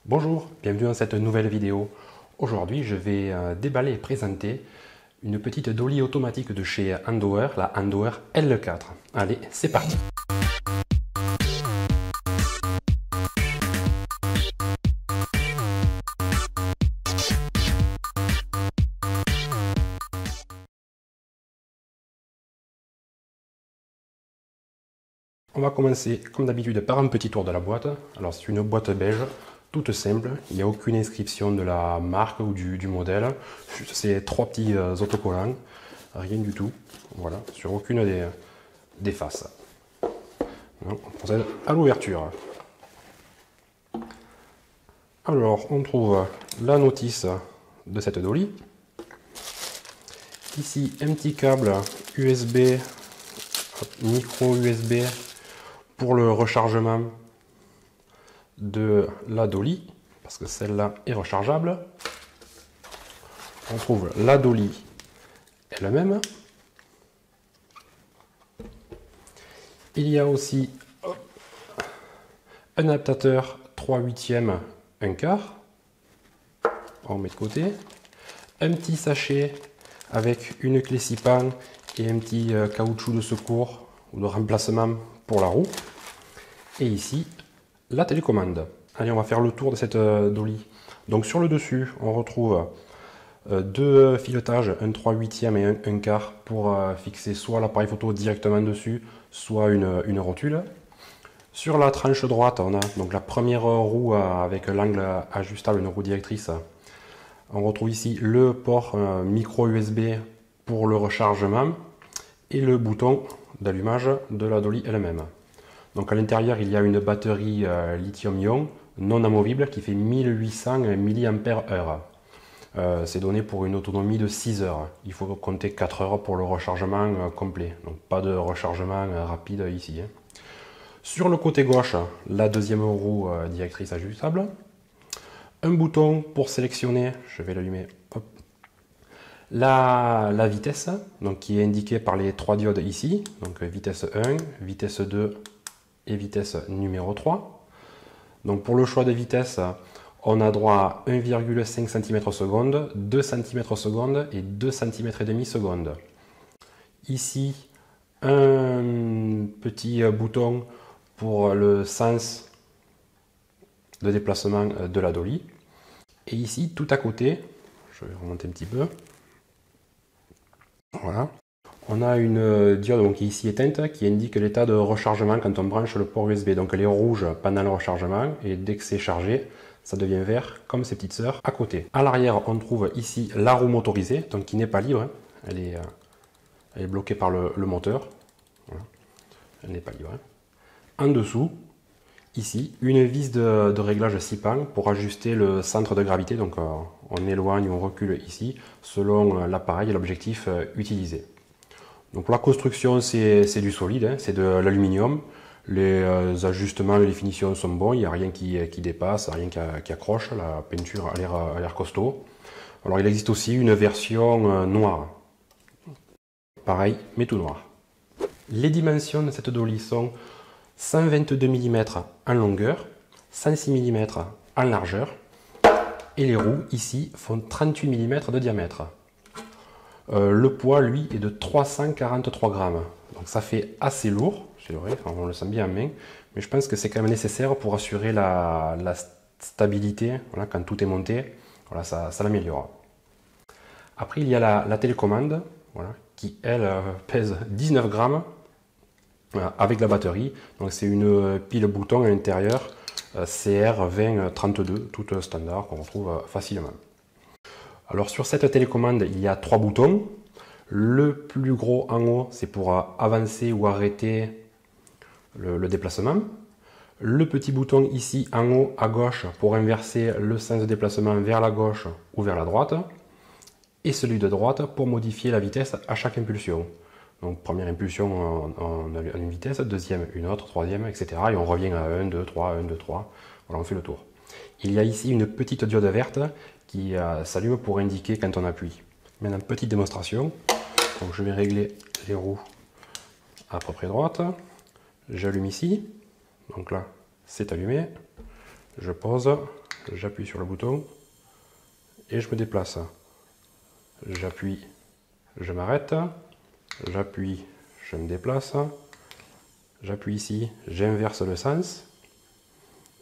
Bonjour, bienvenue dans cette nouvelle vidéo. Aujourd'hui, je vais déballer et présenter une petite dolly automatique de chez Handover, la Handover L4. Allez, c'est parti! On va commencer comme d'habitude par un petit tour de la boîte. Alors c'est une boîte beige, toute simple, il n'y a aucune inscription de la marque ou du modèle. C'est trois petits autocollants, rien du tout, voilà, sur aucune des faces. On procède à l'ouverture. Alors on trouve la notice de cette dolly. Ici un petit câble USB, micro USB pour le rechargement de la dolly, parce que celle-là est rechargeable. On trouve la dolly elle-même. Il y a aussi un adaptateur 3/8, 1/4. On met de côté. Un petit sachet avec une clé 6 pans et un petit caoutchouc de secours ou de remplacement pour la roue. Et ici, la télécommande. Allez, on va faire le tour de cette dolly. Donc sur le dessus, on retrouve deux filetages, un 3/8 et un 1/4 pour fixer soit l'appareil photo directement dessus, soit une rotule. Sur la tranche droite, on a donc la première roue avec l'angle ajustable, une roue directrice. On retrouve ici le port micro USB pour le rechargement et le bouton d'allumage de la dolly elle-même. Donc à l'intérieur, il y a une batterie lithium-ion non amovible qui fait 1800 mAh. C'est donné pour une autonomie de 6 heures. Il faut compter 4 heures pour le rechargement complet. Donc pas de rechargement rapide ici. Sur le côté gauche, la deuxième roue directrice ajustable. Un bouton pour sélectionner, je vais l'allumer, la vitesse, donc qui est indiquée par les trois diodes ici. Donc vitesse 1, vitesse 2 et vitesse numéro 3. Donc pour le choix de vitesse, on a droit à 1,5 cm/s, 2 cm/s et 2 cm/demi seconde. Ici, un petit bouton pour le sens de déplacement de la dolly. Et ici, tout à côté, je vais remonter un petit peu. Voilà. On a une diode donc, qui est ici éteinte qui indique l'état de rechargement quand on branche le port USB. Donc elle est rouge pendant le rechargement et dès que c'est chargé, ça devient vert comme ses petites sœurs à côté. À l'arrière, on trouve ici la roue motorisée, donc qui n'est pas libre. Elle est bloquée par le moteur. Voilà. Elle n'est pas libre. En dessous, ici, une vis de réglage 6 pans pour ajuster le centre de gravité. Donc on éloigne ou on recule ici selon l'appareil et l'objectif utilisé. Donc la construction, c'est du solide, hein, c'est de l'aluminium. Les ajustements, les définitions sont bons, il n'y a rien qui dépasse, rien qui accroche. La peinture a l'air costaud. Alors il existe aussi une version noire. Pareil, mais tout noir. Les dimensions de cette dolly sont 122 mm en longueur, 106 mm en largeur. Et les roues, ici, font 38 mm de diamètre. Le poids, lui, est de 343 grammes. Donc ça fait assez lourd, c'est vrai, on le sent bien en main. Mais je pense que c'est quand même nécessaire pour assurer la stabilité. Voilà, quand tout est monté, voilà, ça l'améliore. Après, il y a la télécommande, voilà, qui, elle, pèse 19 grammes avec la batterie. Donc c'est une pile bouton à l'intérieur, CR2032, toute standard, qu'on retrouve facilement. Alors sur cette télécommande, il y a trois boutons. Le plus gros en haut, c'est pour avancer ou arrêter le déplacement. Le petit bouton ici en haut à gauche pour inverser le sens de déplacement vers la gauche ou vers la droite. Et celui de droite pour modifier la vitesse à chaque impulsion. Donc première impulsion, on a une vitesse, deuxième une autre, troisième, etc. Et on revient à 1, 2, 3, 1, 2, 3. Voilà, on fait le tour. Il y a ici une petite diode verte qui s'allume pour indiquer quand on appuie. Maintenant, petite démonstration. Donc, je vais régler les roues à peu près droite. J'allume ici. Donc là, c'est allumé. Je pose, j'appuie sur le bouton et je me déplace. J'appuie, je m'arrête, j'appuie, je me déplace, j'appuie ici, j'inverse le sens.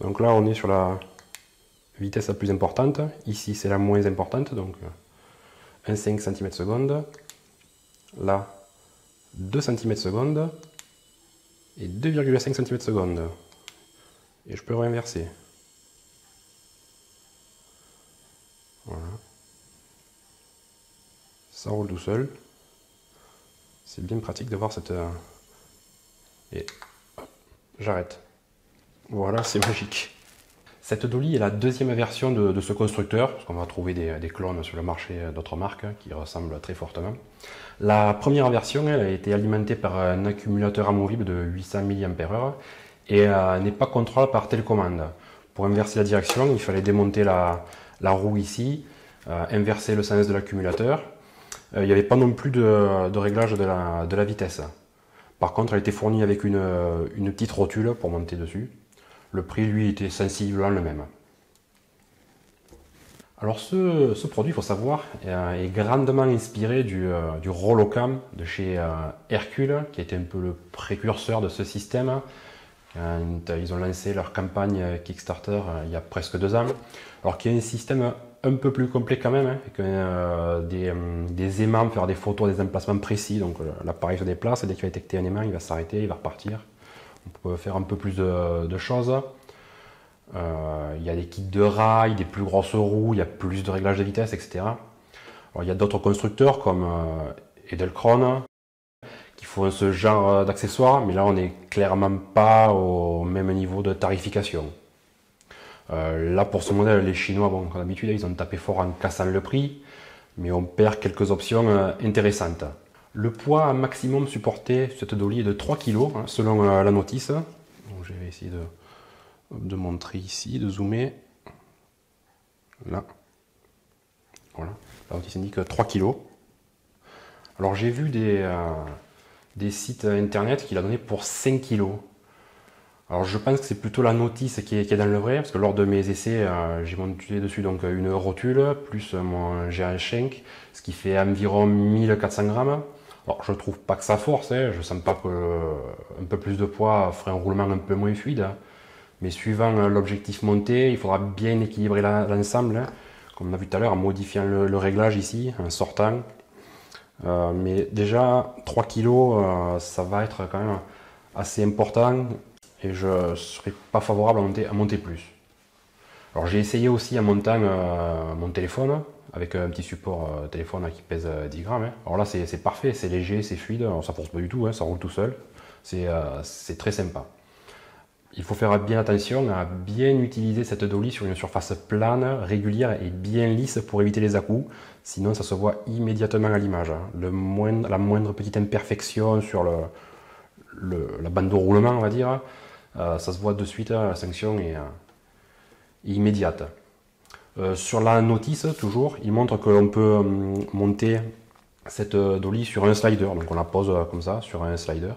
Donc là on est sur la vitesse la plus importante, ici c'est la moins importante, donc 1,5 cm/s, là 2 cm/s et 2,5 cm/s. Et je peux réinverser. Voilà. Ça roule tout seul. C'est bien pratique d'avoir cette... Et hop, j'arrête. Voilà, c'est magique. Cette dolly est la deuxième version de ce constructeur, parce qu'on va trouver des clones sur le marché d'autres marques qui ressemblent très fortement. La première version, elle a été alimentée par un accumulateur amovible de 800 mAh et n'est pas contrôlable par télécommande. Pour inverser la direction, il fallait démonter la roue ici, inverser le sens de l'accumulateur. Il n'y avait pas non plus de réglage de la vitesse. Par contre, elle était fournie avec une petite rotule pour monter dessus. Le prix, lui, était sensiblement le même. Alors ce produit, il faut savoir, est grandement inspiré du Rollocam de chez Hercule, qui était un peu le précurseur de ce système. Ils ont lancé leur campagne Kickstarter il y a presque 2 ans. Alors qu'il y a un système un peu plus complet quand même, avec des aimants, faire des photos des emplacements précis. Donc l'appareil se déplace, et dès qu'il va détecter un aimant, il va s'arrêter, il va repartir. On peut faire un peu plus de choses. Il y a des kits de rails, des plus grosses roues, il y a plus de réglages de vitesse, etc. Alors, il y a d'autres constructeurs comme Edelkrone qui font ce genre d'accessoires, mais là on n'est clairement pas au même niveau de tarification. Là pour ce modèle, les Chinois, bon, comme d'habitude, ils ont tapé fort en cassant le prix, mais on perd quelques options intéressantes. Le poids maximum supporté sur cette dolly est de 3 kg, hein, selon la notice. Donc, je vais essayer de montrer ici, de zoomer. Là. Voilà. La notice indique 3 kg. Alors j'ai vu des sites internet qui l'a donné pour 5 kg. Alors je pense que c'est plutôt la notice qui est dans le vrai, parce que lors de mes essais, j'ai monté dessus donc une rotule, plus mon GH5, ce qui fait environ 1400 grammes. Alors je ne trouve pas que ça force, hein. Je ne sens pas qu'un peu plus de poids ferait un roulement un peu moins fluide, hein. Mais suivant l'objectif monté, il faudra bien équilibrer l'ensemble, hein, comme on a vu tout à l'heure, en modifiant le réglage ici, en sortant. Mais déjà 3 kg, ça va être quand même assez important et je ne serais pas favorable à monter plus. Alors j'ai essayé aussi en montant mon téléphone, avec un petit support téléphone qui pèse 10 grammes. Hein. Alors là c'est parfait, c'est léger, c'est fluide, alors ça force pas du tout, hein, ça roule tout seul. C'est très sympa. Il faut faire bien attention à bien utiliser cette dolly sur une surface plane, régulière et bien lisse pour éviter les à-coups. Sinon ça se voit immédiatement à l'image. Hein. La moindre petite imperfection sur la bande de roulement, on va dire, ça se voit de suite, la sanction est immédiate. Sur la notice, toujours, il montre que l'on peut monter cette dolly sur un slider. Donc on la pose comme ça, sur un slider.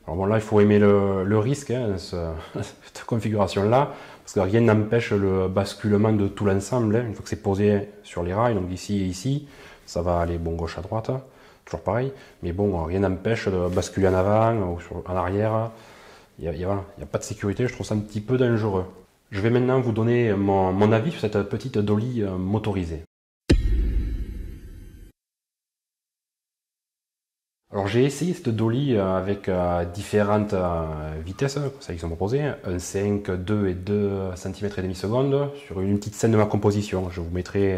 Alors bon, là, il faut aimer le risque, hein, cette configuration-là, parce que rien n'empêche le basculement de tout l'ensemble, hein, une fois que c'est posé sur les rails, donc ici et ici, ça va aller bon gauche à droite, toujours pareil, mais bon, rien n'empêche de basculer en avant ou en arrière. Il n'y a pas de sécurité, je trouve ça un petit peu dangereux. Je vais maintenant vous donner mon avis sur cette petite dolly motorisée. Alors j'ai essayé cette dolly avec différentes vitesses, celles qui sont proposées, 1,5, 2 et 2 cm et secondes sur une petite scène de ma composition. Je vous mettrai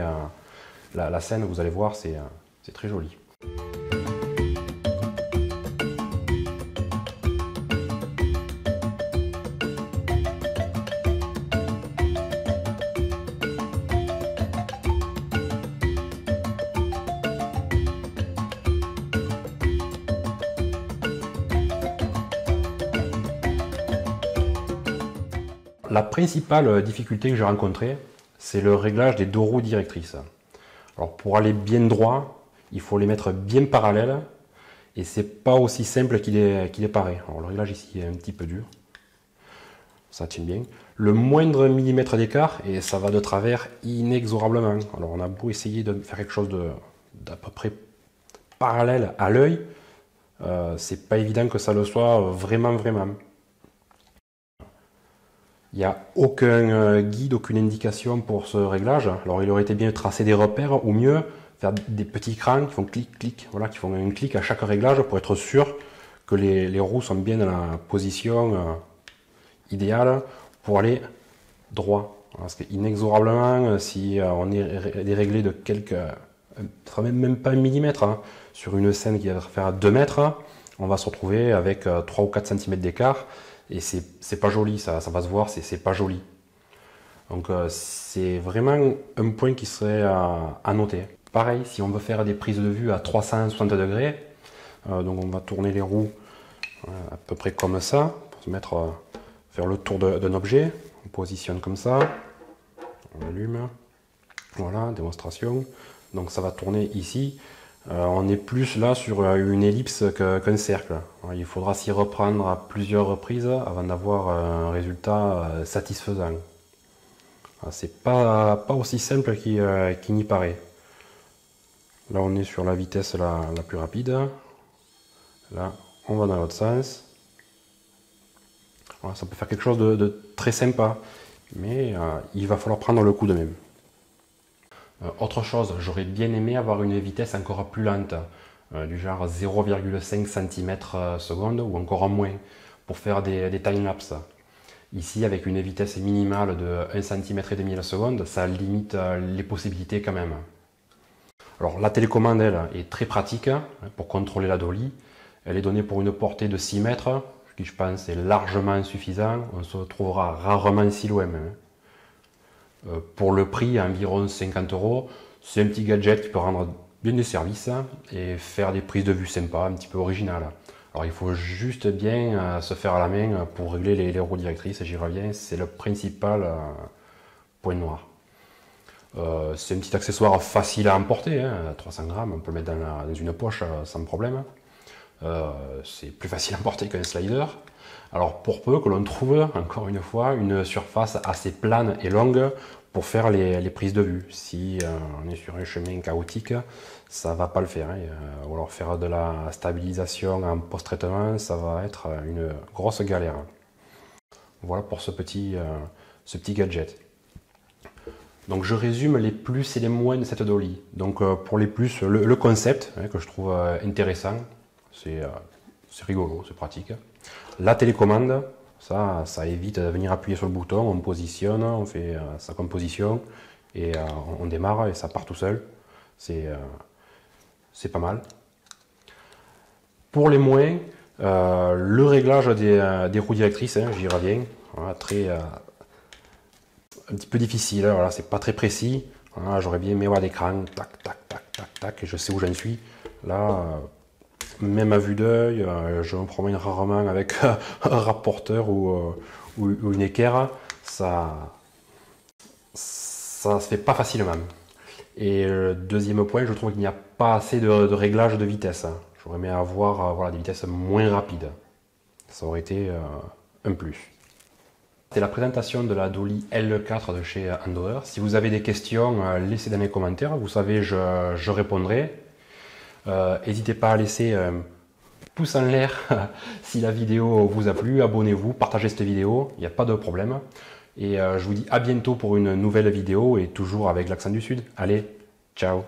la scène, vous allez voir, c'est très joli. La principale difficulté que j'ai rencontrée, c'est le réglage des deux roues directrices. Alors pour aller bien droit, il faut les mettre bien parallèles et c'est pas aussi simple qu'il est paraît. Alors le réglage ici est un petit peu dur, ça tient bien. le moindre millimètre d'écart et ça va de travers inexorablement. Alors on a beau essayer de faire quelque chose d'à peu près parallèle à l'œil, c'est pas évident que ça le soit vraiment. Il n'y a aucun guide, aucune indication pour ce réglage. Alors il aurait été bien de tracer des repères ou mieux faire des petits crans qui font clic, voilà, qui font un clic à chaque réglage pour être sûr que les roues sont bien dans la position idéale pour aller droit. Parce qu'inexorablement, si on est déréglé de quelques, même pas un millimètre, hein, sur une scène qui va faire 2 mètres, on va se retrouver avec 3 ou 4 cm d'écart et c'est pas joli, ça va se voir, c'est pas joli. Donc c'est vraiment un point qui serait à noter. Pareil, si on veut faire des prises de vue à 360 degrés, donc on va tourner les roues à peu près comme ça, pour se mettre, faire le tour d'un objet. On positionne comme ça, on allume, voilà, démonstration. Donc ça va tourner ici. On est plus là sur une ellipse qu'un cercle. Alors, il faudra s'y reprendre à plusieurs reprises avant d'avoir un résultat satisfaisant. C'est pas aussi simple qu'il n'y paraît. Là on est sur la vitesse la plus rapide. Là on va dans l'autre sens. Voilà, ça peut faire quelque chose de très sympa, mais il va falloir prendre le coup de même. Autre chose, j'aurais bien aimé avoir une vitesse encore plus lente, du genre 0,5 cm/s ou encore moins, pour faire des time-lapse. Ici, avec une vitesse minimale de 1,5 cm la seconde, ça limite les possibilités quand même. Alors la télécommande, elle, est très pratique pour contrôler la dolly. Elle est donnée pour une portée de 6 mètres, ce qui je pense est largement suffisant. On se trouvera rarement si loin. Pour le prix, à environ 50 €, c'est un petit gadget qui peut rendre bien des services et faire des prises de vue sympas, un petit peu originales. Alors il faut juste bien se faire à la main pour régler les roues directrices, j'y reviens, c'est le principal point noir. C'est un petit accessoire facile à emporter, 300 grammes, on peut le mettre dans une poche sans problème. C'est plus facile à emporter qu'un slider. Alors pour peu que l'on trouve, encore une fois, une surface assez plane et longue pour faire les prises de vue. Si on est sur un chemin chaotique, ça va pas le faire. Ou alors faire de la stabilisation en post-traitement, ça va être une grosse galère. Voilà pour ce petit gadget. Donc je résume les plus et les moins de cette dolly. Donc pour les plus, le concept que je trouve intéressant, c'est rigolo, c'est pratique. La télécommande, ça évite de venir appuyer sur le bouton, on positionne, on fait sa composition et on démarre et ça part tout seul. C'est pas mal. Pour les moins, le réglage des roues directrices, j'y reviens, voilà, un petit peu difficile, voilà, c'est pas très précis. Voilà, j'aurais bien aimé avoir des crans, tac, tac, tac, tac, tac, et je sais où j'en suis. Là, même à vue d'œil, je me promène rarement avec un rapporteur ou une équerre, ça se fait pas facilement. Et le deuxième point, je trouve qu'il n'y a pas assez de réglage de vitesse. J'aurais aimé avoir voilà, des vitesses moins rapides. Ça aurait été un plus. C'est la présentation de la dolly L4 de chez Andauer. Si vous avez des questions, laissez dans les commentaires. Vous savez, je répondrai. N'hésitez pas à laisser un pouce en l'air si la vidéo vous a plu. Abonnez-vous, partagez cette vidéo, il n'y a pas de problème. Et je vous dis à bientôt pour une nouvelle vidéo et toujours avec l'accent du Sud. Allez, ciao!